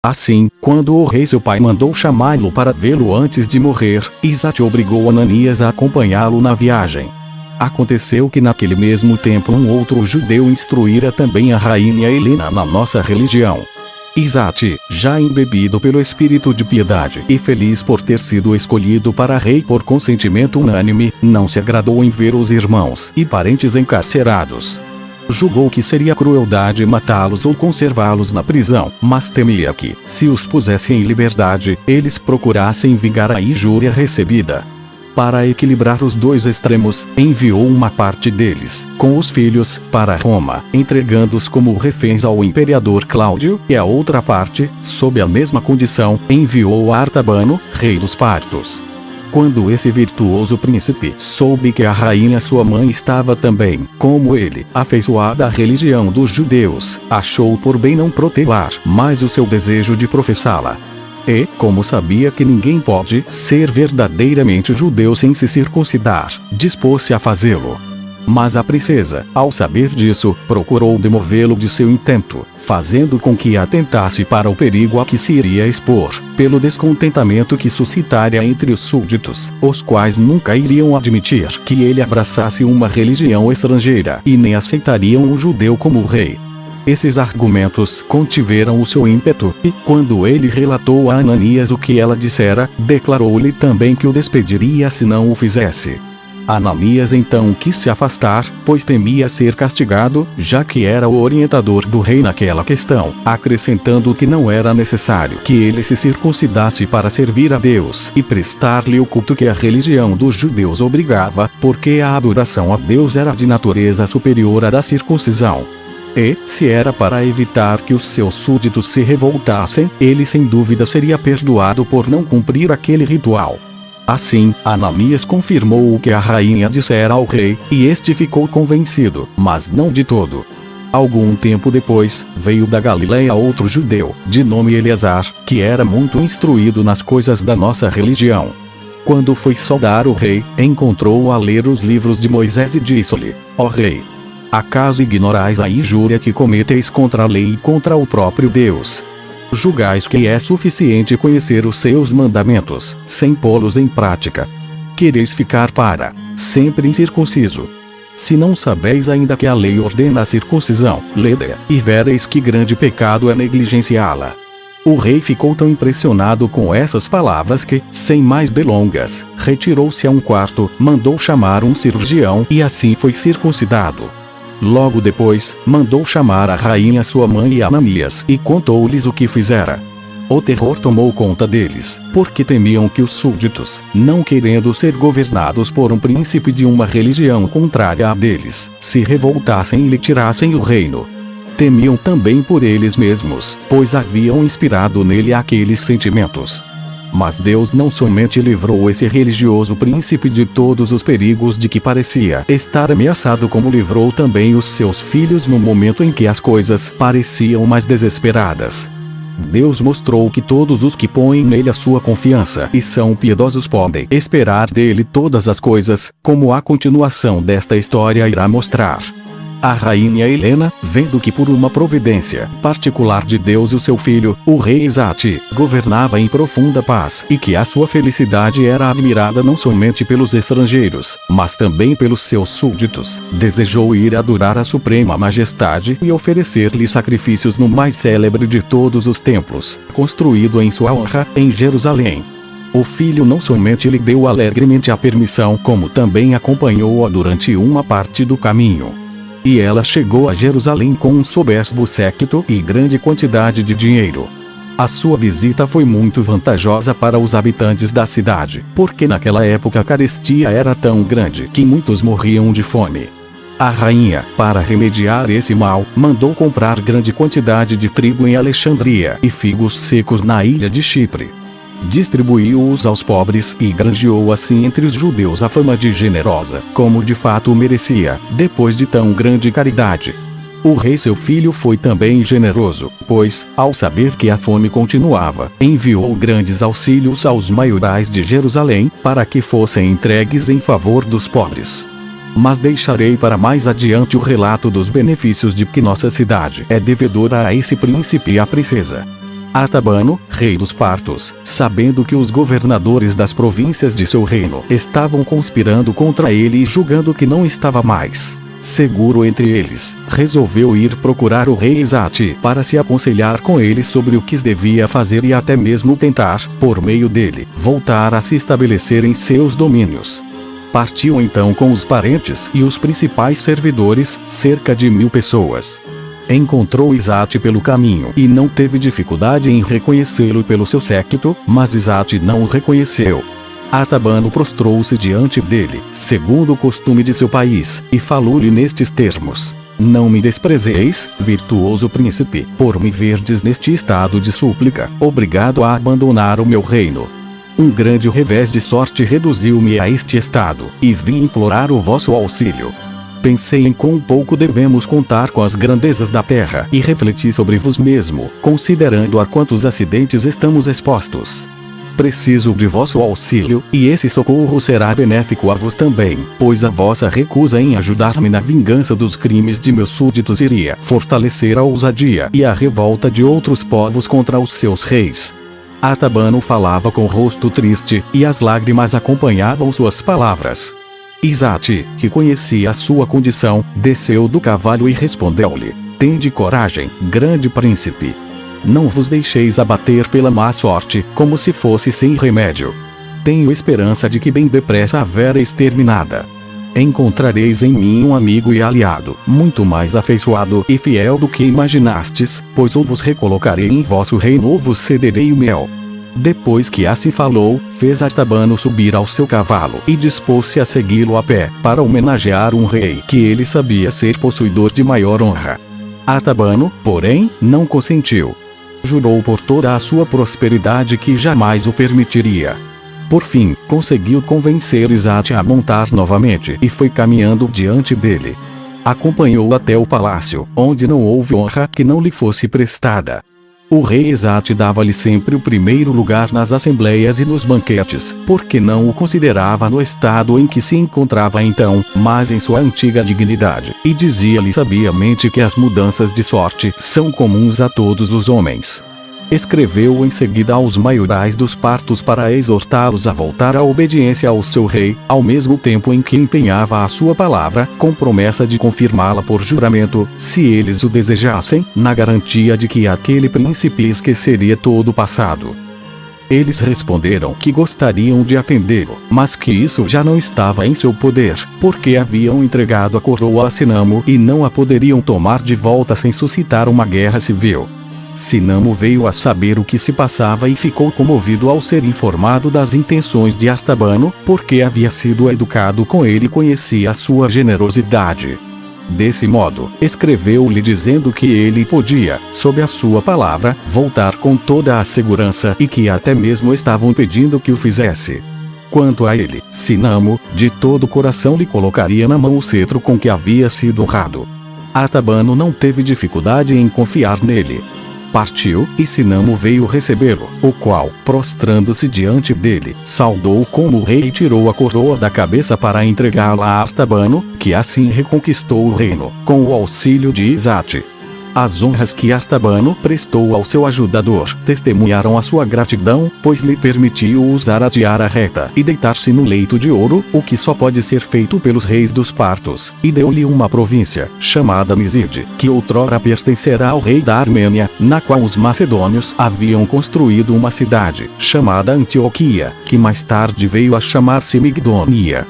Assim, quando o rei seu pai mandou chamá-lo para vê-lo antes de morrer, Isate obrigou Ananias a acompanhá-lo na viagem. Aconteceu que naquele mesmo tempo um outro judeu instruíra também a rainha Helena na nossa religião. Isate, já embebido pelo espírito de piedade e feliz por ter sido escolhido para rei por consentimento unânime, não se agradou em ver os irmãos e parentes encarcerados. Julgou que seria crueldade matá-los ou conservá-los na prisão, mas temia que, se os pusesse em liberdade, eles procurassem vingar a injúria recebida. Para equilibrar os dois extremos, enviou uma parte deles, com os filhos, para Roma, entregando-os como reféns ao imperador Cláudio, e a outra parte, sob a mesma condição, enviou a Artabano, rei dos partos. Quando esse virtuoso príncipe soube que a rainha sua mãe estava também, como ele, afeiçoada à religião dos judeus, achou por bem não protelar mais o seu desejo de professá-la. E, como sabia que ninguém pode ser verdadeiramente judeu sem se circuncidar, dispôs-se a fazê-lo. Mas a princesa, ao saber disso, procurou demovê-lo de seu intento, fazendo com que atentasse para o perigo a que se iria expor, pelo descontentamento que suscitaria entre os súditos, os quais nunca iriam admitir que ele abraçasse uma religião estrangeira e nem aceitariam um judeu como rei. Esses argumentos contiveram o seu ímpeto, e quando ele relatou a Ananias o que ela dissera, declarou-lhe também que o despediria se não o fizesse. Ananias então quis se afastar, pois temia ser castigado, já que era o orientador do rei naquela questão, acrescentando que não era necessário que ele se circuncidasse para servir a Deus e prestar-lhe o culto que a religião dos judeus obrigava, porque a adoração a Deus era de natureza superior à da circuncisão. E, se era para evitar que os seus súditos se revoltassem, ele sem dúvida seria perdoado por não cumprir aquele ritual. Assim, Ananias confirmou o que a rainha dissera ao rei, e este ficou convencido, mas não de todo. Algum tempo depois, veio da Galileia outro judeu, de nome Eleazar, que era muito instruído nas coisas da nossa religião. Quando foi saudar o rei, encontrou-o a ler os livros de Moisés e disse-lhe: ó rei, acaso ignorais a injúria que cometeis contra a lei e contra o próprio Deus? Julgais que é suficiente conhecer os seus mandamentos, sem pô-los em prática. Quereis ficar para sempre incircunciso. Se não sabeis ainda que a lei ordena a circuncisão, lede-a, e vereis que grande pecado é negligenciá-la. O rei ficou tão impressionado com essas palavras que, sem mais delongas, retirou-se a um quarto, mandou chamar um cirurgião e assim foi circuncidado. Logo depois, mandou chamar a rainha sua mãe e Ananias, e contou-lhes o que fizera. O terror tomou conta deles, porque temiam que os súditos, não querendo ser governados por um príncipe de uma religião contrária à deles, se revoltassem e lhe tirassem o reino. Temiam também por eles mesmos, pois haviam inspirado nele aqueles sentimentos. Mas Deus não somente livrou esse religioso príncipe de todos os perigos de que parecia estar ameaçado, como livrou também os seus filhos no momento em que as coisas pareciam mais desesperadas. Deus mostrou que todos os que põem nele a sua confiança e são piedosos podem esperar dele todas as coisas, como a continuação desta história irá mostrar. A rainha Helena, vendo que por uma providência particular de Deus o seu filho, o rei Isate, governava em profunda paz, e que a sua felicidade era admirada não somente pelos estrangeiros, mas também pelos seus súditos, desejou ir adorar a suprema majestade e oferecer-lhe sacrifícios no mais célebre de todos os templos, construído em sua honra, em Jerusalém. O filho não somente lhe deu alegremente a permissão, como também acompanhou-a durante uma parte do caminho. E ela chegou a Jerusalém com um soberbo séquito e grande quantidade de dinheiro. A sua visita foi muito vantajosa para os habitantes da cidade, porque naquela época a carestia era tão grande que muitos morriam de fome. A rainha, para remediar esse mal, mandou comprar grande quantidade de trigo em Alexandria e figos secos na ilha de Chipre. Distribuiu-os aos pobres e granjeou assim entre os judeus a fama de generosa, como de fato o merecia, depois de tão grande caridade. O rei seu filho foi também generoso, pois, ao saber que a fome continuava, enviou grandes auxílios aos maiorais de Jerusalém, para que fossem entregues em favor dos pobres. Mas deixarei para mais adiante o relato dos benefícios de que nossa cidade é devedora a esse príncipe e à princesa. Artabano, rei dos partos, sabendo que os governadores das províncias de seu reino estavam conspirando contra ele e julgando que não estava mais seguro entre eles, resolveu ir procurar o rei Izate para se aconselhar com ele sobre o que devia fazer e até mesmo tentar, por meio dele, voltar a se estabelecer em seus domínios. Partiu então com os parentes e os principais servidores, cerca de 1000 pessoas. Encontrou Izate pelo caminho e não teve dificuldade em reconhecê-lo pelo seu séquito, mas Izate não o reconheceu. Artabano prostrou-se diante dele, segundo o costume de seu país, e falou-lhe nestes termos: Não me desprezeis, virtuoso príncipe, por me verdes neste estado de súplica, obrigado a abandonar o meu reino. Um grande revés de sorte reduziu-me a este estado, e vim implorar o vosso auxílio. Pensei em quão pouco devemos contar com as grandezas da terra, e refleti sobre vos mesmo, considerando a quantos acidentes estamos expostos. Preciso de vosso auxílio, e esse socorro será benéfico a vos também, pois a vossa recusa em ajudar-me na vingança dos crimes de meus súditos iria fortalecer a ousadia e a revolta de outros povos contra os seus reis. Artabano falava com o rosto triste, e as lágrimas acompanhavam suas palavras. Izate, que conhecia a sua condição, desceu do cavalo e respondeu-lhe: Tende coragem, grande príncipe. Não vos deixeis abater pela má sorte, como se fosse sem remédio. Tenho esperança de que bem depressa haverá exterminada. Encontrareis em mim um amigo e aliado, muito mais afeiçoado e fiel do que imaginastes, pois ou vos recolocarei em vosso reino ou vos cederei o mel. Depois que assim falou, fez Artabano subir ao seu cavalo e dispôs-se a segui-lo a pé, para homenagear um rei que ele sabia ser possuidor de maior honra. Artabano, porém, não consentiu. Jurou por toda a sua prosperidade que jamais o permitiria. Por fim, conseguiu convencer Izate a montar novamente e foi caminhando diante dele. Acompanhou-o até o palácio, onde não houve honra que não lhe fosse prestada. O rei Izate dava-lhe sempre o primeiro lugar nas assembleias e nos banquetes, porque não o considerava no estado em que se encontrava então, mas em sua antiga dignidade, e dizia-lhe sabiamente que as mudanças de sorte são comuns a todos os homens. Escreveu em seguida aos maiorais dos partos para exortá-los a voltar à obediência ao seu rei, ao mesmo tempo em que empenhava a sua palavra, com promessa de confirmá-la por juramento, se eles o desejassem, na garantia de que aquele príncipe esqueceria todo o passado. Eles responderam que gostariam de atendê-lo, mas que isso já não estava em seu poder, porque haviam entregado a coroa a Sinamo e não a poderiam tomar de volta sem suscitar uma guerra civil. Sinamo veio a saber o que se passava e ficou comovido ao ser informado das intenções de Artabano, porque havia sido educado com ele e conhecia a sua generosidade. Desse modo, escreveu-lhe dizendo que ele podia, sob a sua palavra, voltar com toda a segurança e que até mesmo estavam pedindo que o fizesse. Quanto a ele, Sinamo, de todo o coração lhe colocaria na mão o cetro com que havia sido honrado. Artabano não teve dificuldade em confiar nele. Partiu, e Sinamo veio recebê-lo, o qual, prostrando-se diante dele, saudou como rei e tirou a coroa da cabeça para entregá-la a Artabano, que assim reconquistou o reino, com o auxílio de Izate. As honras que Artabano prestou ao seu ajudador testemunharam a sua gratidão, pois lhe permitiu usar a tiara reta e deitar-se no leito de ouro, o que só pode ser feito pelos reis dos partos, e deu-lhe uma província, chamada Niside, que outrora pertencerá ao rei da Armênia, na qual os macedônios haviam construído uma cidade, chamada Antioquia, que mais tarde veio a chamar-se Migdônia.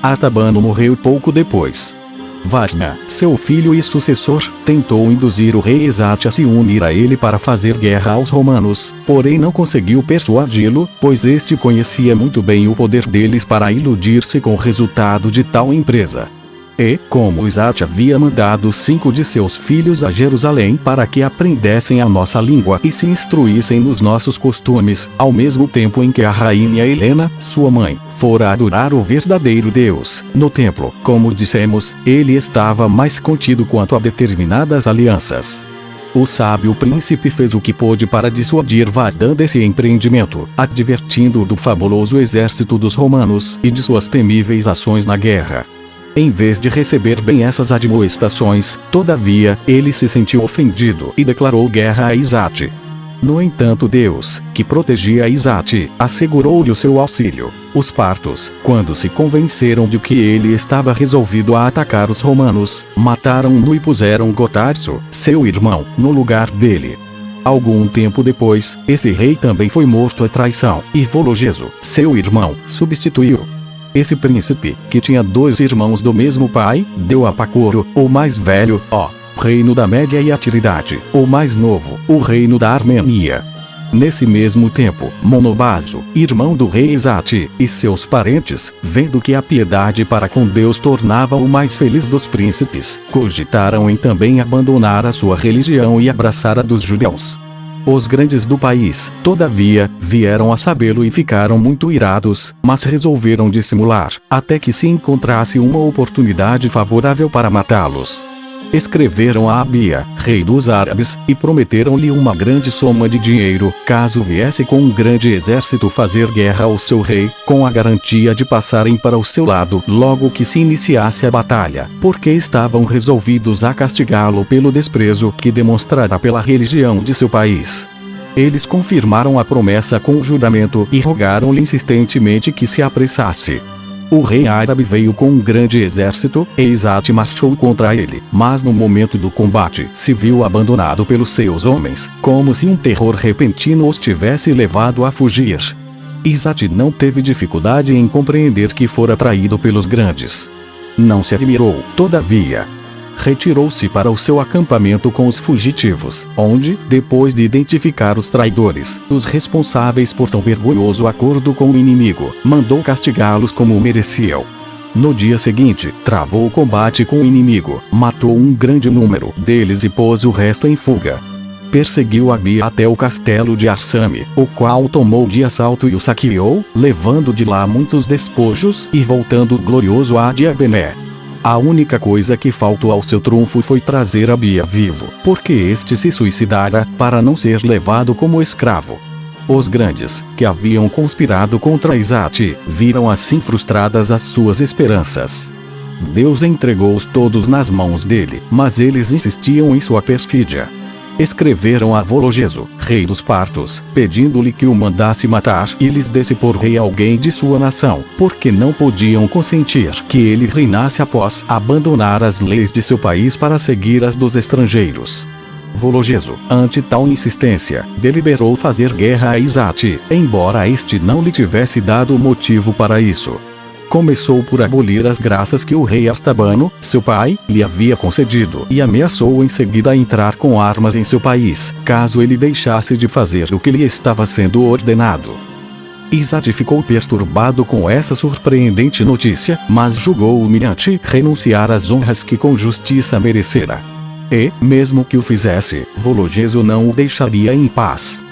Artabano morreu pouco depois. Varna, seu filho e sucessor, tentou induzir o rei Izate a se unir a ele para fazer guerra aos romanos, porém não conseguiu persuadi-lo, pois este conhecia muito bem o poder deles para iludir-se com o resultado de tal empresa. E, como Izate havia mandado 5 de seus filhos a Jerusalém para que aprendessem a nossa língua e se instruíssem nos nossos costumes, ao mesmo tempo em que a rainha Helena, sua mãe, fora adorar o verdadeiro Deus, no templo, como dissemos, ele estava mais contido quanto a determinadas alianças. O sábio príncipe fez o que pôde para dissuadir Vardan desse empreendimento, advertindo-o do fabuloso exército dos romanos e de suas temíveis ações na guerra. Em vez de receber bem essas admoestações, todavia, ele se sentiu ofendido e declarou guerra a Izate. No entanto, Deus, que protegia Isate, assegurou-lhe o seu auxílio. Os partos, quando se convenceram de que ele estava resolvido a atacar os romanos, mataram-no e puseram Gotarso, seu irmão, no lugar dele. Algum tempo depois, esse rei também foi morto à traição, e Vologeso, seu irmão, substituiu. Esse príncipe, que tinha 2 irmãos do mesmo pai, deu a Pacoro, o mais velho, o reino da Média e Atiridade, o mais novo, o reino da Armênia. Nesse mesmo tempo, Monobaso, irmão do rei Isate, e seus parentes, vendo que a piedade para com Deus tornava o mais feliz dos príncipes, cogitaram em também abandonar a sua religião e abraçar a dos judeus. Os grandes do país, todavia, vieram a sabê-lo e ficaram muito irados, mas resolveram dissimular, até que se encontrasse uma oportunidade favorável para matá-los. Escreveram a Abia, rei dos árabes, e prometeram-lhe uma grande soma de dinheiro, caso viesse com um grande exército fazer guerra ao seu rei, com a garantia de passarem para o seu lado logo que se iniciasse a batalha, porque estavam resolvidos a castigá-lo pelo desprezo que demonstrara pela religião de seu país. Eles confirmaram a promessa com o juramento e rogaram-lhe insistentemente que se apressasse. O rei árabe veio com um grande exército, e Isate marchou contra ele, mas no momento do combate se viu abandonado pelos seus homens, como se um terror repentino os tivesse levado a fugir. Isate não teve dificuldade em compreender que fora traído pelos grandes. Não se admirou, todavia. Retirou-se para o seu acampamento com os fugitivos, onde, depois de identificar os traidores, os responsáveis por tão vergonhoso acordo com o inimigo, mandou castigá-los como mereciam. No dia seguinte, travou o combate com o inimigo, matou um grande número deles e pôs o resto em fuga. Perseguiu Abia até o castelo de Arsame, o qual tomou de assalto e o saqueou, levando de lá muitos despojos e voltando glorioso a Diabené. A única coisa que faltou ao seu trunfo foi trazer Abia vivo, porque este se suicidara para não ser levado como escravo. Os grandes, que haviam conspirado contra Isate, viram assim frustradas as suas esperanças. Deus entregou-os todos nas mãos dele, mas eles insistiam em sua perfídia. Escreveram a Vologeso, rei dos partos, pedindo-lhe que o mandasse matar e lhes desse por rei alguém de sua nação, porque não podiam consentir que ele reinasse após abandonar as leis de seu país para seguir as dos estrangeiros. Vologeso, ante tal insistência, deliberou fazer guerra a Isate, embora este não lhe tivesse dado motivo para isso. Começou por abolir as graças que o rei Artabano, seu pai, lhe havia concedido e ameaçou em seguida a entrar com armas em seu país, caso ele deixasse de fazer o que lhe estava sendo ordenado. Isate ficou perturbado com essa surpreendente notícia, mas julgou humilhante renunciar às honras que com justiça merecera. E, mesmo que o fizesse, Vologeso não o deixaria em paz.